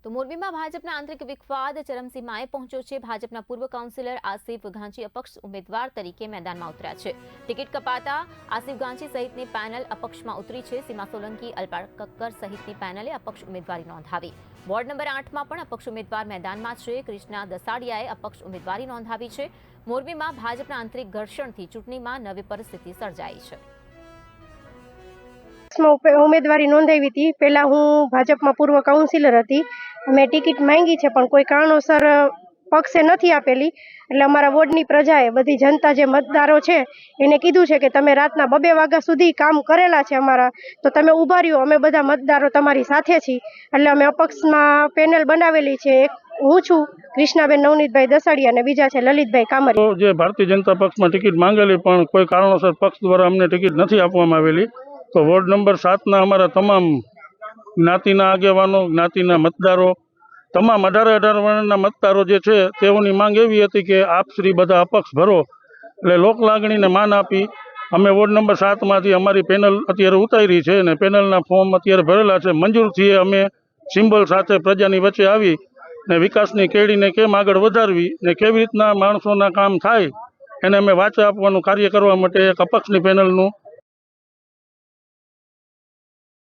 તો મોરબીમાં ભાજપના આંતરિક વિખવાદ ચરમસીમાએ પહોંચ્યો છે। ભાજપના પૂર્વ કાઉન્સિલર આસિફ ગાંચી અપક્ષ ઉમેદવાર તરીકે મેદાનમાં ઉતર્યા છે। ટિકિટ કપાતા આસિફ ગાંચી સહિતની પેનલ અપક્ષમાં ઉતરી છે। સીમા સોલંકી, અલ્પા કક્કર સહિતની પેનલે અપક્ષ ઉમેદવારી નોંધાવી। વોર્ડ નંબર 8માં પણ અપક્ષ ઉમેદવાર મેદાનમાં છે। કૃષ્ણા દસાડિયાએ અપક્ષ ઉમેદવારી નોંધાવી છે। મોરબીમાં ભાજપના આંતરિક ઘર્ષણથી ચૂંટણીમાં નવી પરિસ્થિતિ સર્જાઈ છે। ઉમેદવારી નોંધાવી હતી। પહેલા હું ભાજપમાં પૂર્વ કાઉન્સિલર હતી। મેં ટિકિટ માંગી છે પણ કોઈ કારણોસર પક્ષે નથી આપેલી। એટલે અમારા વોર્ડની પ્રજાએ, બધી જનતા જે મતદારો છે એને કીધું છે કે તમે રાતના 2-2 વાગ્યા સુધી કામ કરેલા છે અમારા, તો તમે ઊભા રહ્યો, અમે બધા મતદારો તમારી સાથે છીએ। એટલે અમે અપક્ષમાં પેનલ બનાવેલી છે। એક હું છું, કૃષ્ણાબેન નવનીતભાઈ દસાડિયા, અને બીજા છે લલિતભાઈ કામરિયા। જે ભારતીય જનતા પક્ષમાં ટિકિટ માંગેલી પણ કોઈ કારણોસર પક્ષ દ્વારા અમને ટિકિટ નથી આપવામાં આવેલી, તો વોર્ડ નંબર 7ના અમારા તમામ જ્ઞાતિના આગેવાનો, જ્ઞાતિના મતદારો, તમામ 18 વર્ણના મતદારો જે છે તેઓની માંગ એવી હતી કે આપ શ્રી બધા અપક્ષ ભરો। એટલે લોક લાગણીને માન આપી અમે વોર્ડ નંબર 7માંથી અમારી પેનલ અત્યારે ઉતારી છે અને પેનલના ફોર્મ અત્યારે ભરેલા છે। મંજૂરથી અમે સિમ્બોલ સાથે પ્રજાની વચ્ચે આવી ને વિકાસની કેળીને કેમ આગળ વધારવી ને કેવી રીતના માણસોના કામ થાય એને અમે વાચા આપવાનું કાર્ય કરવા માટે એક અપક્ષની પેનલનું